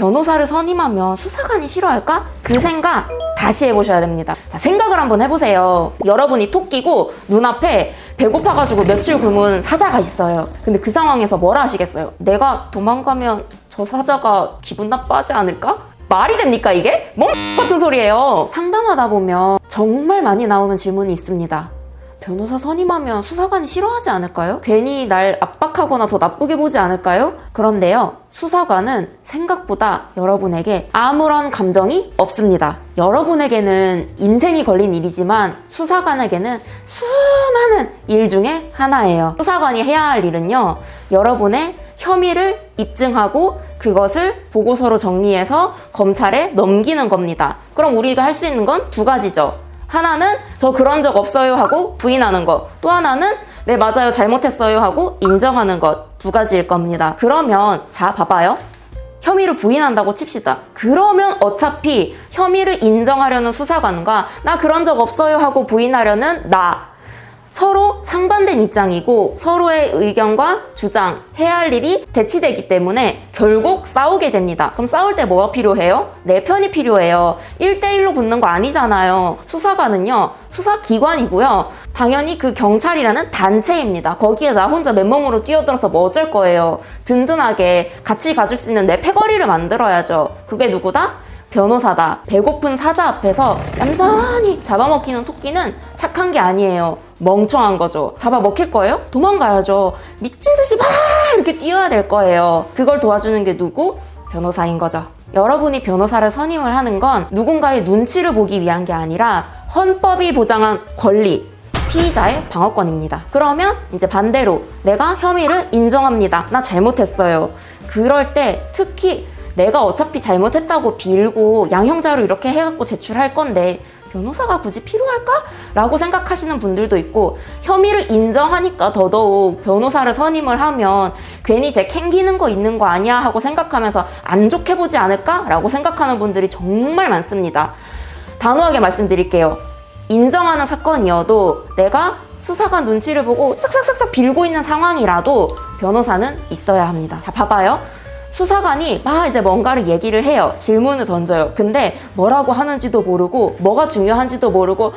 변호사를 선임하면 수사관이 싫어할까? 그 생각 다시 해보셔야 됩니다. 자, 생각을 한번 해보세요. 여러분이 토끼고 눈앞에 배고파가지고 며칠 굶은 사자가 있어요. 근데 그 상황에서 뭐라 하시겠어요? 내가 도망가면 저 사자가 기분 나빠하지 않을까? 말이 됩니까 이게? 멍 같은 소리예요. 상담하다 보면 정말 많이 나오는 질문이 있습니다. 변호사 선임하면 수사관이 싫어하지 않을까요? 괜히 날 압박하거나 더 나쁘게 보지 않을까요? 그런데요, 수사관은 생각보다 여러분에게 아무런 감정이 없습니다. 여러분에게는 인생이 걸린 일이지만 수사관에게는 수많은 일 중에 하나예요. 수사관이 해야 할 일은요, 여러분의 혐의를 입증하고 그것을 보고서로 정리해서 검찰에 넘기는 겁니다. 그럼 우리가 할 수 있는 건 두 가지죠. 하나는 저 그런 적 없어요 하고 부인하는 것, 또 하나는 네 맞아요 잘못했어요 하고 인정하는 것, 두 가지일 겁니다. 그러면 자 봐봐요. 혐의를 부인한다고 칩시다. 그러면 어차피 혐의를 인정하려는 수사관과 나 그런 적 없어요 하고 부인하려는 나, 서로 상반된 입장이고 서로의 의견과 주장, 해야 할 일이 대치되기 때문에 결국 싸우게 됩니다. 그럼 싸울 때 뭐가 필요해요? 내 편이 필요해요. 1대1로 붙는 거 아니잖아요. 수사관은요, 수사기관이고요. 당연히 그 경찰이라는 단체입니다. 거기에 나 혼자 맨몸으로 뛰어들어서 뭐 어쩔 거예요. 든든하게 같이 가줄 수 있는 내 패거리를 만들어야죠. 그게 누구다? 변호사다. 배고픈 사자 앞에서 얌전히 잡아먹히는 토끼는 착한 게 아니에요. 멍청한 거죠. 잡아먹힐 거예요? 도망가야죠. 미친 듯이 막 이렇게 뛰어야 될 거예요. 그걸 도와주는 게 누구? 변호사인 거죠. 여러분이 변호사를 선임을 하는 건 누군가의 눈치를 보기 위한 게 아니라 헌법이 보장한 권리, 피의자의 방어권입니다. 그러면 이제 반대로 내가 혐의를 인정합니다. 나 잘못했어요. 그럴 때 특히 내가 어차피 잘못했다고 빌고 양형자료 이렇게 해갖고 제출할 건데 변호사가 굳이 필요할까? 라고 생각하시는 분들도 있고, 혐의를 인정하니까 더더욱 변호사를 선임을 하면 괜히 쟤 캥기는 거 있는 거 아니야 하고 생각하면서 안 좋게 보지 않을까? 라고 생각하는 분들이 정말 많습니다. 단호하게 말씀드릴게요. 인정하는 사건이어도 내가 수사관 눈치를 보고 싹싹싹싹 빌고 있는 상황이라도 변호사는 있어야 합니다. 자, 봐봐요. 수사관이 막 이제 뭔가를 얘기를 해요. 질문을 던져요. 근데 뭐라고 하는지도 모르고 뭐가 중요한지도 모르고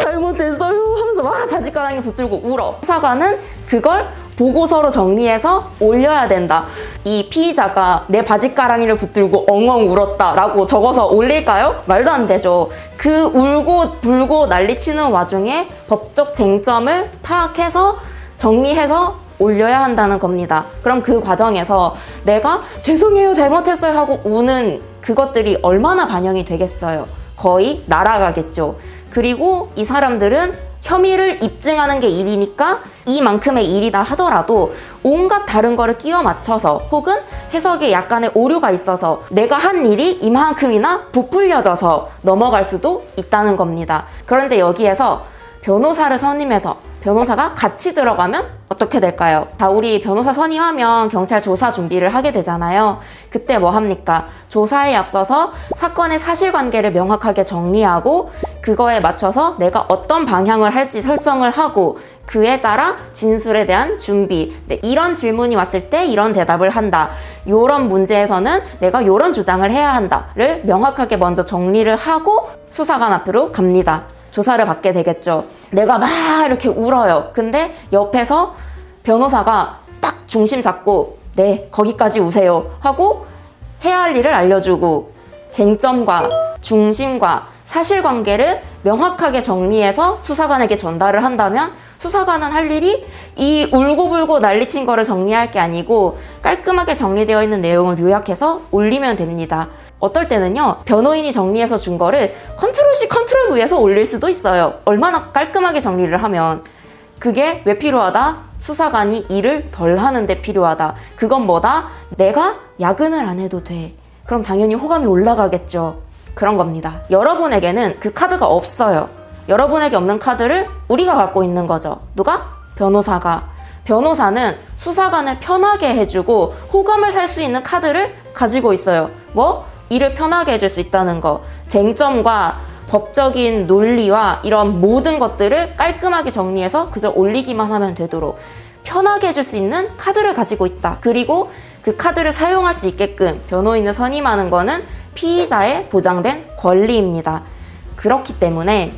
잘못했어요 하면서 막 바짓가랑이 붙들고 울어. 수사관은 그걸 보고서로 정리해서 올려야 된다. 이 피의자가 내 바짓가랑이를 붙들고 엉엉 울었다라고 적어서 올릴까요? 말도 안 되죠. 그 울고 불고 난리치는 와중에 법적 쟁점을 파악해서 정리해서 올려야 한다는 겁니다. 그럼 그 과정에서 내가 죄송해요 잘못했어요 하고 우는 그것들이 얼마나 반영이 되겠어요? 거의 날아가겠죠. 그리고 이 사람들은 혐의를 입증하는 게 일이니까 이만큼의 일이다 하더라도 온갖 다른 거를 끼워 맞춰서 혹은 해석에 약간의 오류가 있어서 내가 한 일이 이만큼이나 부풀려져서 넘어갈 수도 있다는 겁니다. 그런데 여기에서 변호사를 선임해서 변호사가 같이 들어가면 어떻게 될까요? 자, 우리 변호사 선임하면 경찰 조사 준비를 하게 되잖아요. 그때 뭐 합니까? 조사에 앞서서 사건의 사실관계를 명확하게 정리하고 그거에 맞춰서 내가 어떤 방향을 할지 설정을 하고 그에 따라 진술에 대한 준비, 이런 질문이 왔을 때 이런 대답을 한다, 이런 문제에서는 내가 이런 주장을 해야 한다를 명확하게 먼저 정리를 하고 수사관 앞으로 갑니다. 조사를 받게 되겠죠. 내가 막 이렇게 울어요. 근데 옆에서 변호사가 딱 중심 잡고 네 거기까지 우세요 하고 해야 할 일을 알려주고 쟁점과 중심과 사실관계를 명확하게 정리해서 수사관에게 전달을 한다면 수사관은 할 일이 이 울고불고 난리친 거를 정리할 게 아니고 깔끔하게 정리되어 있는 내용을 요약해서 올리면 됩니다. 어떨 때는요, 변호인이 정리해서 준 거를 컨트롤 C, 컨트롤 V에서 올릴 수도 있어요. 얼마나 깔끔하게 정리를 하면. 그게 왜 필요하다? 수사관이 일을 덜 하는데 필요하다. 그건 뭐다? 내가 야근을 안 해도 돼. 그럼 당연히 호감이 올라가겠죠. 그런 겁니다. 여러분에게는 그 카드가 없어요. 여러분에게 없는 카드를 우리가 갖고 있는 거죠. 누가? 변호사가. 변호사는 수사관을 편하게 해주고 호감을 살 수 있는 카드를 가지고 있어요. 뭐? 일을 편하게 해줄 수 있다는 거, 쟁점과 법적인 논리와 이런 모든 것들을 깔끔하게 정리해서 그저 올리기만 하면 되도록 편하게 해줄 수 있는 카드를 가지고 있다. 그리고 그 카드를 사용할 수 있게끔 변호인을 선임하는 거는 피의자의 보장된 권리입니다. 그렇기 때문에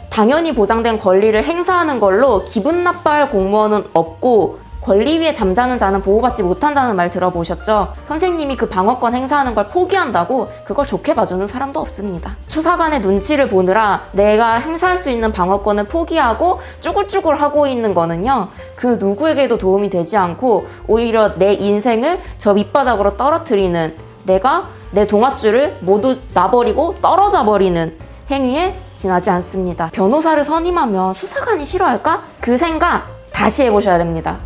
당연히 보장된 권리를 행사하는 걸로 기분 나빠할 공무원은 없고 권리 위에 잠자는 자는 보호받지 못한다는 말 들어보셨죠? 선생님이 그 방어권 행사하는 걸 포기한다고 그걸 좋게 봐주는 사람도 없습니다. 수사관의 눈치를 보느라 내가 행사할 수 있는 방어권을 포기하고 쭈글쭈글 하고 있는 거는요, 그 누구에게도 도움이 되지 않고 오히려 내 인생을 저 밑바닥으로 떨어뜨리는, 내가 내 동아줄을 모두 놔버리고 떨어져 버리는 행위에 지나지 않습니다. 변호사를 선임하면 수사관이 싫어할까? 그 생각 다시 해보셔야 됩니다.